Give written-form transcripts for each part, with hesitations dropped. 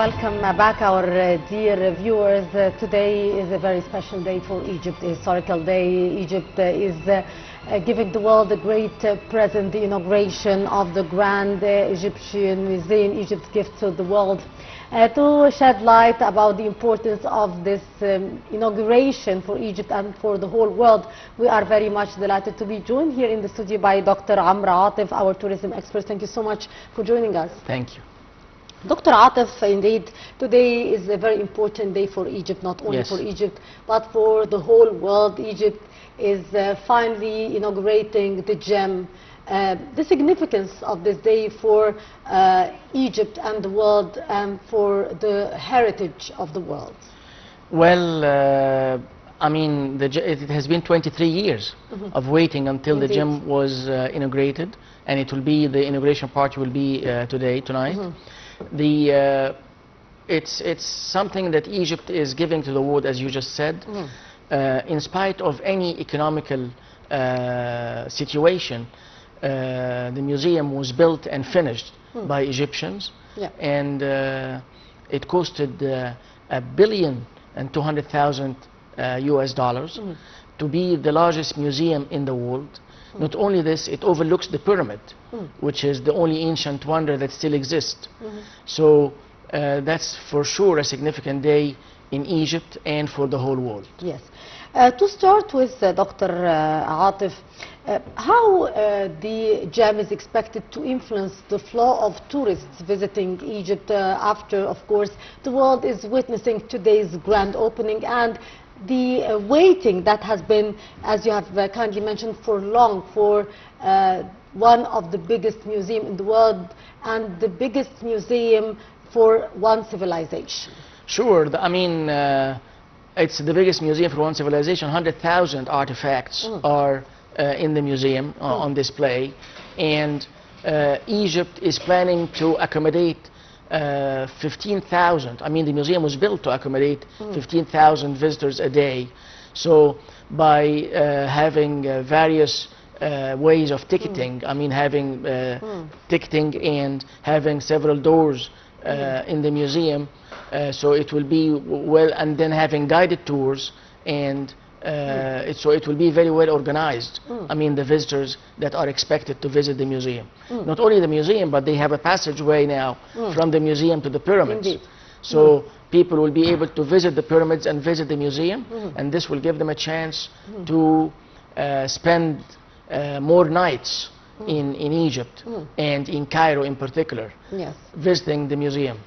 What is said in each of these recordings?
welcome back our dear viewers. Today is a very special day for Egypt, a historical day. Egypt is giving the world a great present, the inauguration of the Grand Egyptian Museum, Egypt's gift to the world. To shed light about the importance of this inauguration for Egypt and for the whole world, we are very much delighted to be joined here in the studio by Dr. Atef, our tourism expert. Thank you so much for joining us. Thank you. Dr. Atef, indeed, today is a very important day for Egypt, not only for Egypt, but for the whole world. Egypt is finally inaugurating the gem. The significance of this day for Egypt and the world and for the heritage of the world. Well, I mean, it has been 23 years of waiting until the gem was inaugurated, and it will be, the inauguration party will be tonight. It's something that Egypt is giving to the world, as you just said. In spite of any economical situation, the museum was built and finished by Egyptians, and it costed $1,200,000,000 US to be the largest museum in the world. Not only this, it overlooks the pyramid, which is the only ancient wonder that still exists. So that's for sure a significant day in Egypt and for the whole world. Yes. To start with, Dr. Atef, how the gem is expected to influence the flow of tourists visiting Egypt after, of course, the world is witnessing today's grand opening and the waiting that has been, as you have kindly mentioned, for long, for one of the biggest museums in the world and the biggest museum for one civilization. Sure. I mean, it's the biggest museum for one civilization. 100,000 artifacts are in the museum on display, and Egypt is planning to accommodate 15,000. I mean, the museum was built to accommodate 15,000 visitors a day. So by having various ways of ticketing, I mean having ticketing and having several doors in the museum, so it will be well, and then having guided tours, and so it will be very well organized. I mean, the visitors that are expected to visit the museum. Not only the museum, but they have a passageway now from the museum to the pyramids. Indeed. So people will be able to visit the pyramids and visit the museum, and this will give them a chance to spend more nights in Egypt and in Cairo in particular, visiting the museum.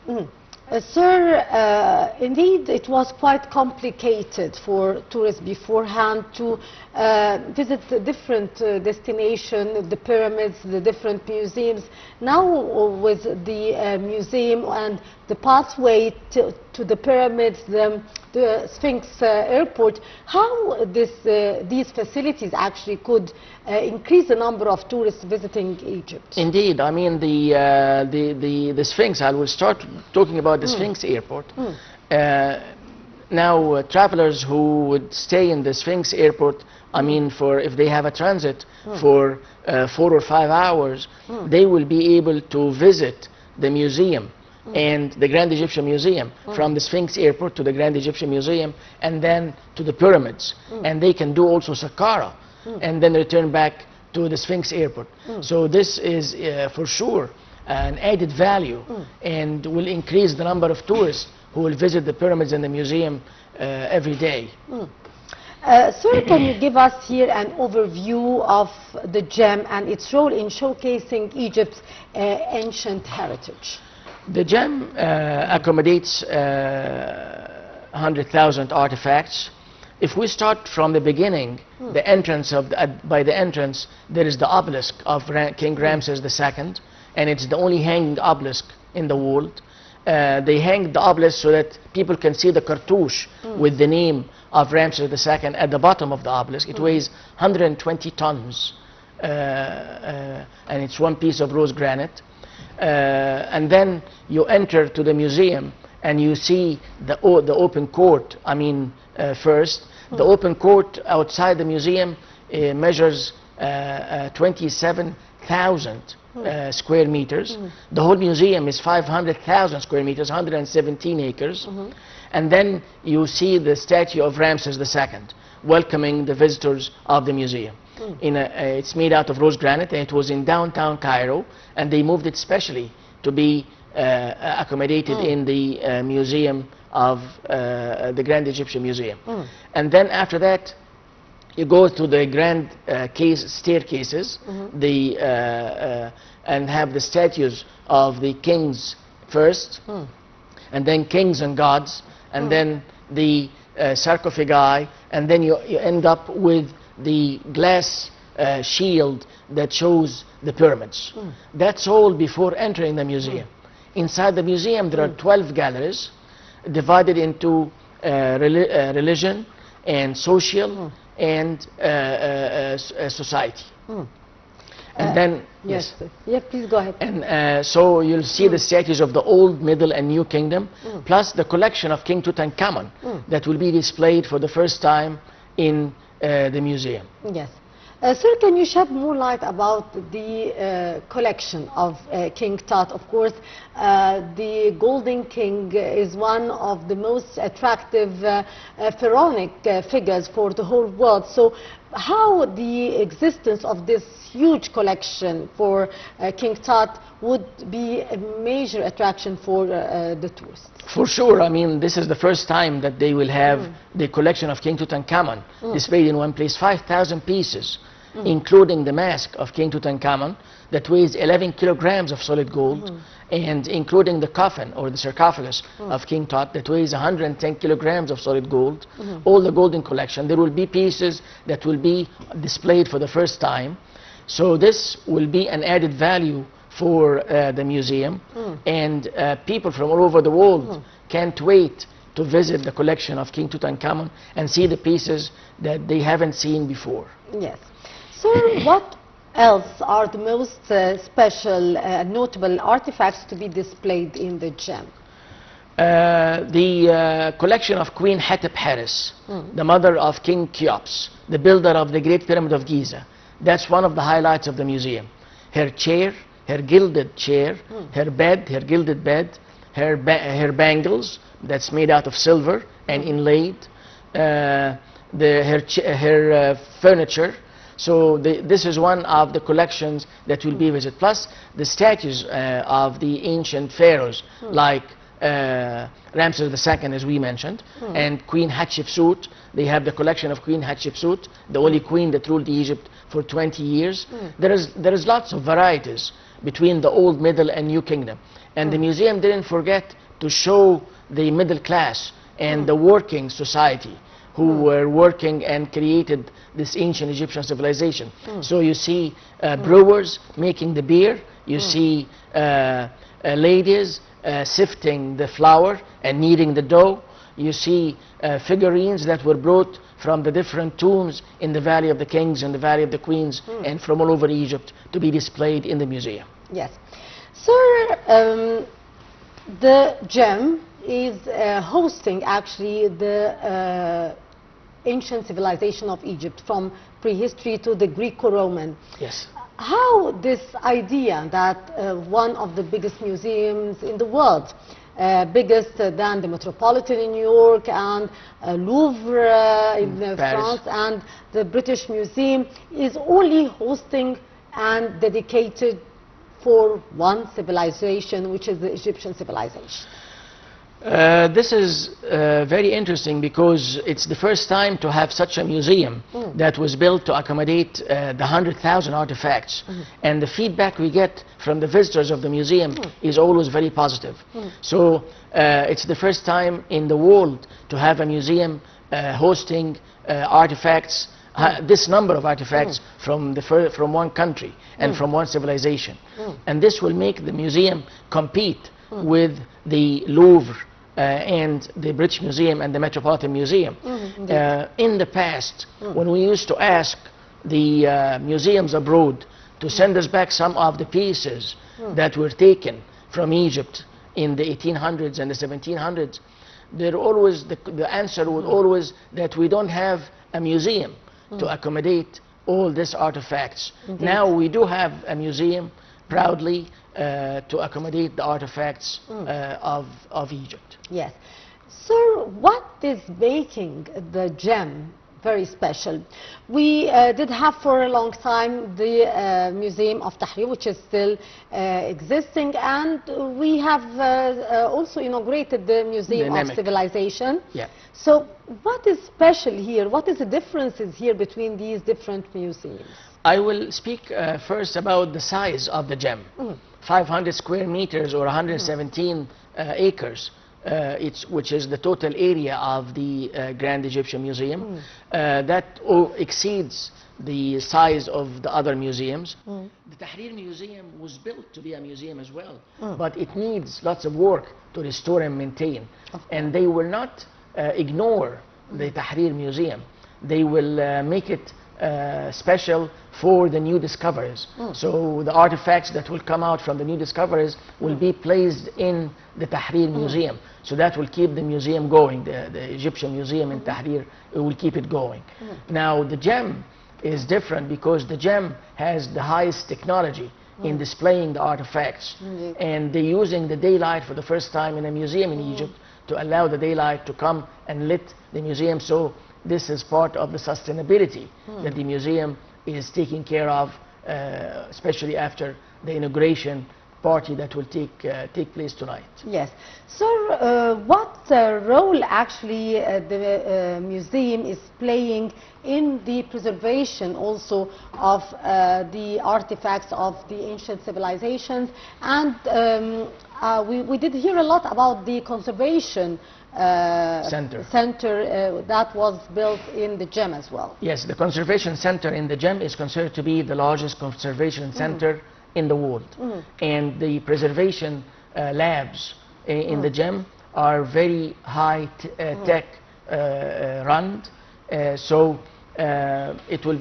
Sir, indeed it was quite complicated for tourists beforehand to visit the different destinations, the pyramids, the different museums. Now with the museum and the pathway to the pyramids, the Sphinx airport, how these facilities actually could increase the number of tourists visiting Egypt? Indeed, I mean the Sphinx. I will start talking about the Sphinx airport. Now, travelers who would stay in the Sphinx airport, I mean, if they have a transit for 4 or 5 hours, they will be able to visit the museum and the Grand Egyptian Museum from the Sphinx airport to the Grand Egyptian Museum and then to the pyramids. And they can do also Saqqara and then return back to the Sphinx airport. So this is for sure an added value and will increase the number of tourists who will visit the pyramids and the museum every day. Sir, can you give us here an overview of the gem and its role in showcasing Egypt's ancient heritage? The gem accommodates 100,000 artifacts. If we start from the beginning, the entrance by the entrance, there is the obelisk of King Ramses II, and it's the only hanging obelisk in the world. They hang the obelisk so that people can see the cartouche with the name of Ramses II at the bottom of the obelisk. It weighs 120 tons, and it's one piece of rose granite. And then you enter to the museum and you see the open court. I mean, first, the open court outside the museum measures 27,000 square meters. The whole museum is 500,000 square meters, 117 acres. And then you see the statue of Ramses II welcoming the visitors of the museum. It's made out of rose granite, and it was in downtown Cairo, and they moved it specially to be accommodated in the museum of the Grand Egyptian Museum. And then after that, you go to the grand staircases, and have the statues of the kings first, and then kings and gods, and then the sarcophagi, and then you end up with the glass shield that shows the pyramids. That's all before entering the museum. Inside the museum there are 12 galleries divided into religion and social and society. And then yes, please go ahead. And so you'll see the statues of the Old, Middle and New Kingdom, plus the collection of King Tutankhamun that will be displayed for the first time in the museum. Yes. Sir, can you shed more light about the collection of King Tut? Of course, the Golden King is one of the most attractive pharaonic figures for the whole world. So how the existence of this huge collection for King Tut would be a major attraction for the tourists? For sure. I mean, this is the first time that they will have the collection of King Tutankhamun displayed in one place. 5,000 pieces, including the mask of King Tutankhamun that weighs 11 kilograms of solid gold, and including the coffin or the sarcophagus of King Tut that weighs 110 kilograms of solid gold. All the golden collection. There will be pieces that will be displayed for the first time. So this will be an added value for the museum, and people from all over the world can't wait to visit the collection of King Tutankhamun and see the pieces that they haven't seen before. Yes. So what else are the most special notable artifacts to be displayed in the gem? The collection of Queen Hatep Haris, the mother of King Cheops, the builder of the Great Pyramid of Giza. That's one of the highlights of the museum. Her chair, her gilded chair, her bed, her gilded bed, her bangles that's made out of silver and inlaid, her furniture. So this is one of the collections that will be visited. Plus the statues of the ancient pharaohs like Ramses II, as we mentioned, and Queen Hatshepsut. They have the collection of Queen Hatshepsut, the only queen that ruled Egypt for 20 years. There is lots of varieties between the Old, Middle and New Kingdom. And the museum didn't forget to show the middle class and the working society who were working and created this ancient Egyptian civilization. So you see brewers making the beer, you see ladies sifting the flour and kneading the dough, you see figurines that were brought from the different tombs in the Valley of the Kings and the Valley of the Queens and from all over Egypt to be displayed in the museum. Yes. Sir, the gem is hosting actually the ancient civilization of Egypt from prehistory to the Greco-Roman. Yes. How this idea that one of the biggest museums in the world, biggest than the Metropolitan in New York and Louvre in France and the British Museum, is only hosting and dedicated for one civilization, which is the Egyptian civilization? This is very interesting because it's the first time to have such a museum that was built to accommodate the 100,000 artifacts. And the feedback we get from the visitors of the museum is always very positive. So it's the first time in the world to have a museum hosting artifacts, this number of artifacts from one country and from one civilization. And this will make the museum compete with the Louvre and the British Museum and the Metropolitan Museum. In the past, when we used to ask the museums abroad to send us back some of the pieces that were taken from Egypt in the 1800s and the 1700s, the answer was always that we don't have a museum to accommodate all these artifacts. Now we do have a museum proudly to accommodate the artifacts of Egypt. Yes. Sir, what is making the gem very special? We did have for a long time the Museum of Tahrir, which is still existing, and we have also inaugurated the Museum of Civilization. Yeah. So what is special here? What is the differences here between these different museums? I will speak first about the size of the gem. 500 square meters or 117 acres. Which is the total area of the Grand Egyptian Museum. That exceeds the size of the other museums. The Tahrir Museum was built to be a museum as well, but it needs lots of work to restore and maintain. And they will not ignore the Tahrir Museum. They will make it special for the new discoveries. So the artifacts that will come out from the new discoveries will be placed in the Tahrir Museum. So that will keep the museum going. The Egyptian Museum in Tahrir, it will keep it going. Now the gem is different because the gem has the highest technology in displaying the artifacts. And they're using the daylight for the first time in a museum in Egypt to allow the daylight to come and lit the museum. So this is part of the sustainability that the museum is taking care of, especially after the inauguration party that will take place tonight. Yes. Sir, what role actually the museum is playing in the preservation also of the artifacts of the ancient civilizations? And we did hear a lot about the conservation center that was built in the gem as well. Yes, the conservation center in the gem is considered to be the largest conservation center in the world. And the preservation labs in the gem are very high tech run. So it will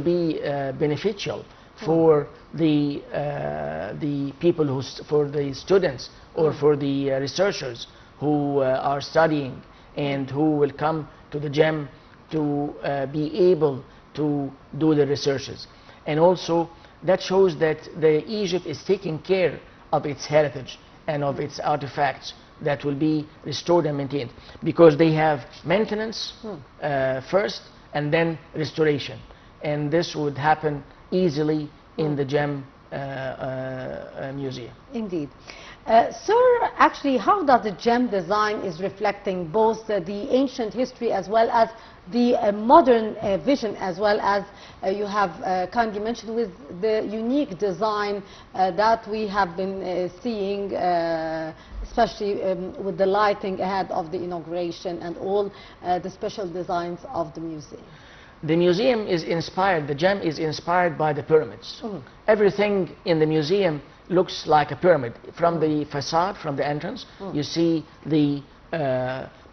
be beneficial for the people for the students or for the researchers who are studying and who will come to the gem to be able to do the researches. And also that shows that Egypt is taking care of its heritage and of its artifacts that will be restored and maintained, because they have maintenance first and then restoration, and this would happen easily in the gem museum. Indeed. Sir, actually, how does the gem design is reflecting both the ancient history as well as the modern vision, as well as you have kindly mentioned with the unique design that we have been seeing, especially with the lighting ahead of the inauguration and all the special designs of the museum? The museum is inspired, the gem is inspired by the pyramids. Everything in the museum looks like a pyramid. From the facade, from the entrance, you see the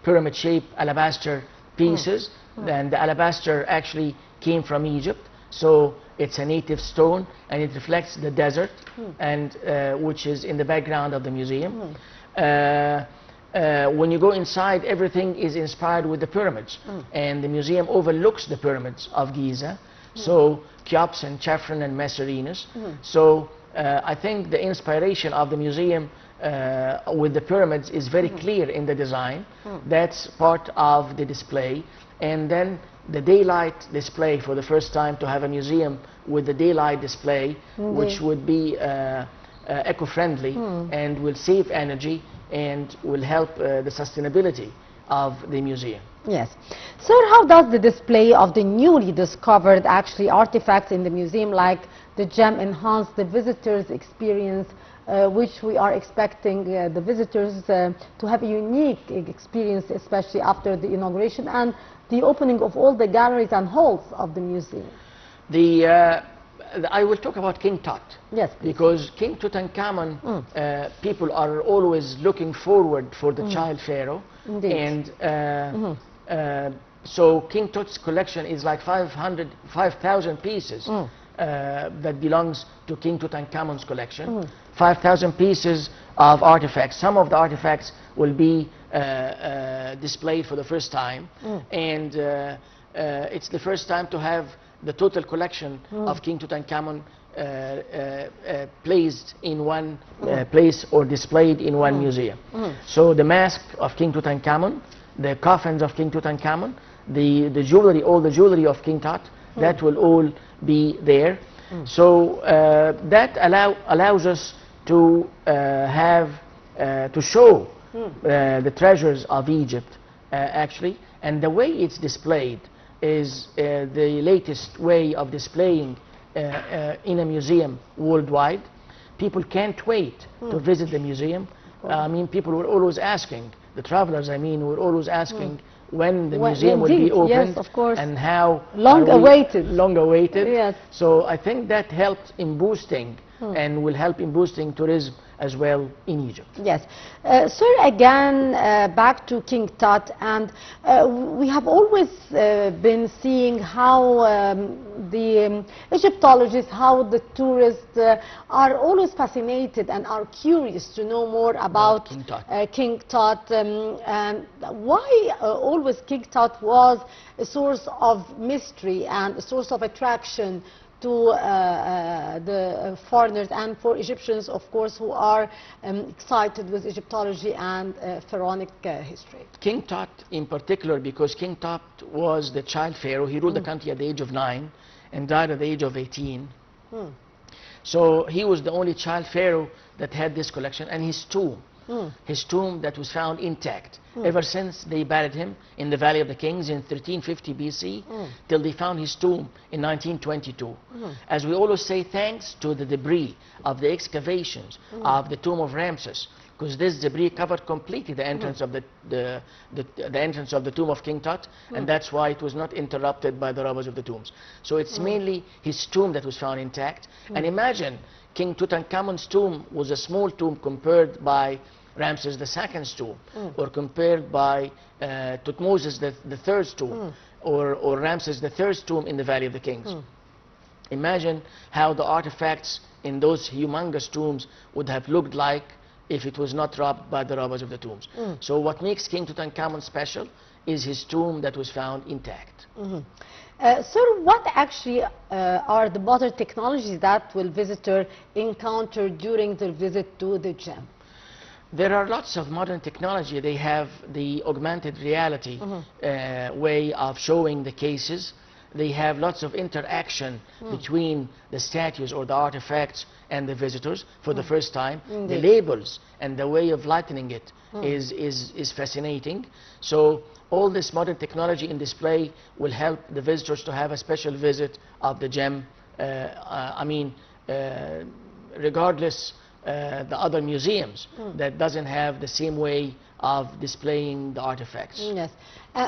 pyramid-shaped alabaster pieces. And the alabaster actually came from Egypt, so it's a native stone, and it reflects the desert, and which is in the background of the museum. When you go inside, everything is inspired with the pyramids, and the museum overlooks the pyramids of Giza, so Cheops and Chephren and Messerinus. So I think the inspiration of the museum with the pyramids is very clear in the design. That's part of the display. And then the daylight display, for the first time to have a museum with the daylight display, which would be eco-friendly and will save energy and will help the sustainability of the museum. Yes. Sir, how does the display of the newly discovered actually artifacts in the museum like the gem enhance the visitors' experience, which we are expecting the visitors to have a unique experience, especially after the inauguration and the opening of all the galleries and halls of the museum? I will talk about King Tut. Yes, please. Because King Tutankhamun, people are always looking forward for the child pharaoh. Indeed. And so King Tut's collection is like 5,000 pieces that belongs to King Tutankhamun's collection. 5,000 pieces of artifacts. Some of the artifacts will be displayed for the first time, and it's the first time to have the total collection of King Tutankhamun placed in one place or displayed in one museum. So the mask of King Tutankhamun, the coffins of King Tutankhamun, the jewelry, all the jewelry of King Tut, that will all be there. So that allows us to to show the treasures of Egypt actually, and the way it's displayed is the latest way of displaying in a museum worldwide. People can't wait to visit the museum. I mean, people were always asking, the travelers, I mean, were always asking when the museum will be opened, yes, of course. and how long awaited. Yes. So I think that helped in boosting and will help in boosting tourism as well in Egypt. Yes. Sir, again, back to King Tut, and we have always been seeing how the Egyptologists, how the tourists are always fascinated and are curious to know more about King Tut, and why always King Tut was a source of mystery and a source of attraction to the foreigners and for Egyptians, of course, who are excited with Egyptology and pharaonic history. King Tut in particular, because King Tut was the child pharaoh. He ruled the country at the age of 9 and died at the age of 18. So he was the only child pharaoh that had this collection, and his tomb that was found intact ever since they buried him in the Valley of the Kings in 1350 BC till they found his tomb in 1922. As we always say, thanks to the debris of the excavations of the tomb of Ramses, because this debris covered completely the entrance of the entrance of the tomb of King Tut, and that's why it was not interrupted by the robbers of the tombs. So it's mainly his tomb that was found intact. And imagine, King Tutankhamun's tomb was a small tomb compared by Ramses II's tomb, or compared by Tutmosis III's tomb, or Ramses III's tomb in the Valley of the Kings. Imagine how the artifacts in those humongous tombs would have looked like if it was not robbed by the robbers of the tombs. So what makes King Tutankhamun special is his tomb that was found intact. Sir, what actually are the modern technologies that will visitor encounter during their visit to the gem? There are lots of modern technology. They have the augmented reality way of showing the cases. They have lots of interaction between the statues or the artifacts and the visitors for the first time. The labels and the way of lightening it is fascinating. So all this modern technology in display will help the visitors to have a special visit of the gem. I mean, regardless the other museums that doesn't have the same way of displaying the artifacts. Yes.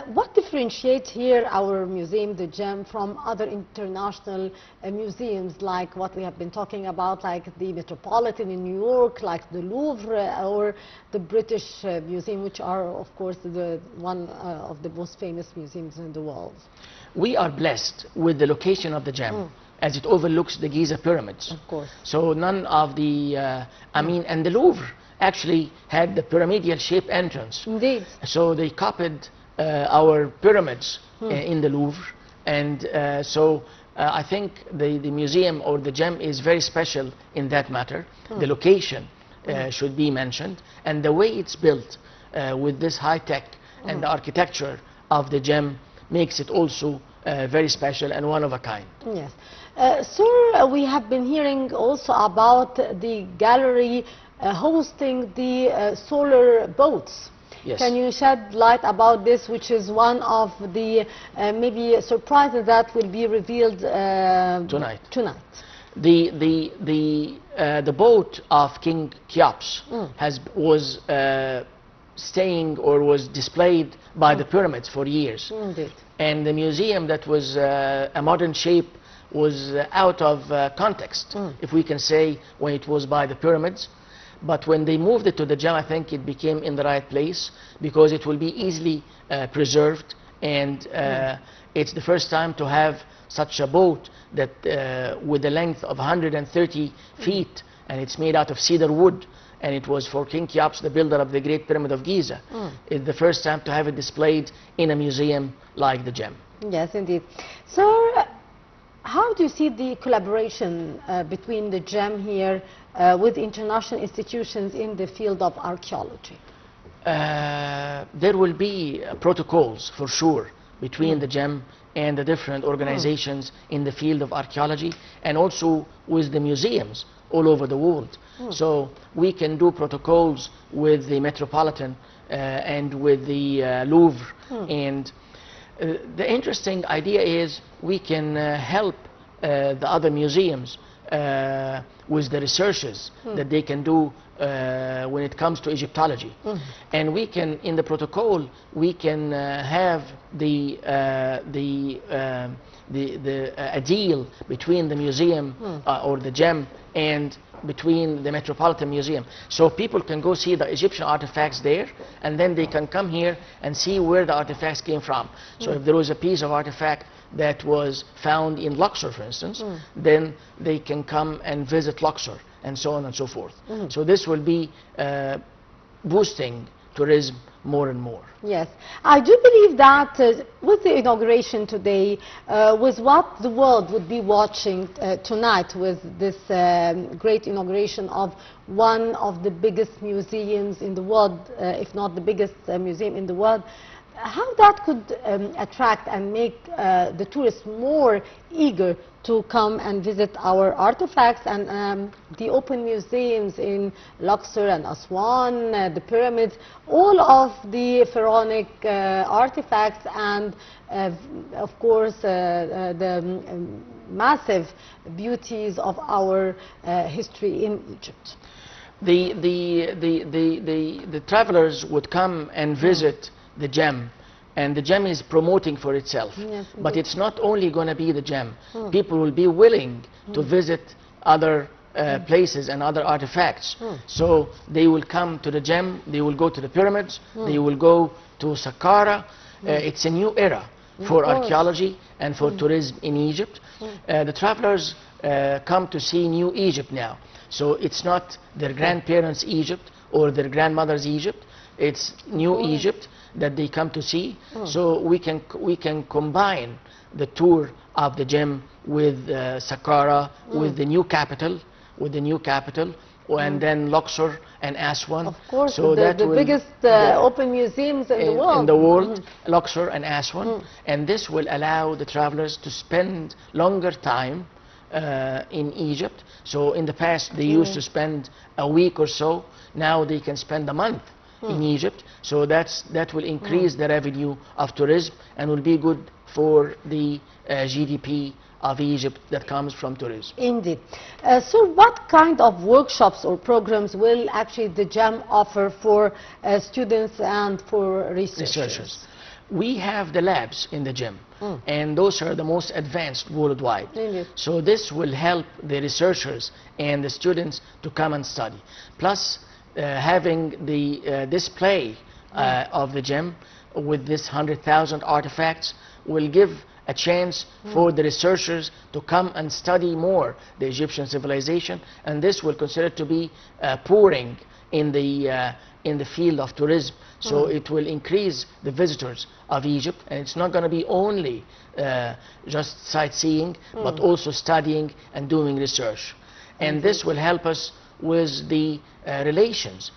What differentiates here our museum, the Gem, from other international museums, like what we have been talking about, like the Metropolitan in New York, like the Louvre, or the British Museum, which are, of course, one of the most famous museums in the world? We are blessed with the location of the Gem, as it overlooks the Giza pyramids. Of course. So none of the, and the Louvre actually had the pyramidal shaped entrance. Indeed. So they copied our pyramids in the Louvre, and so I think the museum or the Gem is very special in that matter. The location should be mentioned, and the way it's built with this high tech and the architecture of the Gem makes it also very special and one of a kind. Yes. Sir, we have been hearing also about the gallery hosting the solar boats. Yes. Can you shed light about this, which is one of the maybe surprises that will be revealed tonight? The boat of King Cheops was staying or was displayed by the pyramids for years. Indeed. And the museum that was a modern shape was out of context, if we can say, when it was by the pyramids. But when they moved it to the Gem, I think it became in the right place, because it will be easily preserved, and it's the first time to have such a boat that with a length of 130 feet, and it's made out of cedar wood, and it was for King Cheops, the builder of the Great Pyramid of Giza. It's the first time to have it displayed in a museum like the Gem. Yes, indeed. So, How do you see the collaboration between the GEM here with international institutions in the field of archaeology? There will be protocols for sure between the GEM and the different organizations in the field of archaeology, and also with the museums all over the world. So we can do protocols with the Metropolitan and with the Louvre. And the interesting idea is we can help the other museums with the researches that they can do when it comes to Egyptology. And we can, in the protocol, we can have a deal between the museum or the GEM and between the Metropolitan Museum. So people can go see the Egyptian artifacts there, and then they can come here and see where the artifacts came from. So if there was a piece of artifact that was found in Luxor, for instance, then they can come and visit Luxor, and so on and so forth. So this will be boosting tourism more and more. Yes, I do believe that with the inauguration today, with what the world would be watching tonight, with this great inauguration of one of the biggest museums in the world, if not the biggest museum in the world, how that could attract and make the tourists more eager to come and visit our artifacts and the open museums in Luxor and Aswan, the pyramids, all of the pharaonic artifacts, and of course the massive beauties of our history in Egypt. The travelers would come and visit the GEM, and the GEM is promoting for itself. Yes, but it's not only going to be the GEM. People will be willing to visit other places and other artifacts. So they will come to the GEM, they will go to the pyramids, they will go to Saqqara. It's a new era for archaeology and for tourism in Egypt. The travelers come to see new Egypt now. So it's not their grandparents' Egypt or their grandmother's Egypt. It's new Egypt that they come to see. So we can combine the tour of the GEM with Saqqara, with the new capital, and then Luxor and Aswan. Of course, so the biggest open museums in the world. Luxor and Aswan, and this will allow the travelers to spend longer time in Egypt. So in the past they used to spend a week or so. Now they can spend a month in Egypt, so that will increase the revenue of tourism and will be good for the GDP of Egypt that comes from tourism. Indeed. So what kind of workshops or programs will actually the GEM offer for students and for researchers? We have the labs in the GEM, and those are the most advanced worldwide. Indeed. So this will help the researchers and the students to come and study. Plus, having the display of the GEM with this 100,000 artifacts will give a chance for the researchers to come and study more the Egyptian civilization, and this will consider to be pouring in the field of tourism. So it will increase the visitors of Egypt, and it's not going to be only just sightseeing, but also studying and doing research. And this will help us with the relations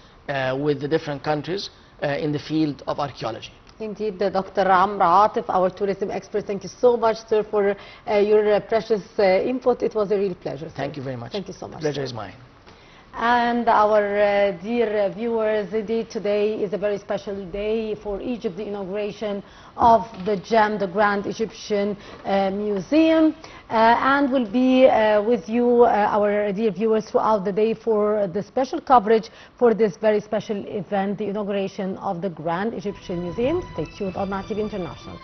with the different countries in the field of archaeology. Indeed, Dr. Atef, our tourism expert, thank you so much, sir, for your precious input. It was a real pleasure, sir. Thank you very much. Thank you so much. The pleasure is mine. And our dear viewers, indeed today is a very special day for Egypt, the inauguration of the GEM, the Grand Egyptian Museum, and we'll be with you, our dear viewers, throughout the day for the special coverage for this very special event, the inauguration of the Grand Egyptian Museum. Stay tuned on Nile TV International.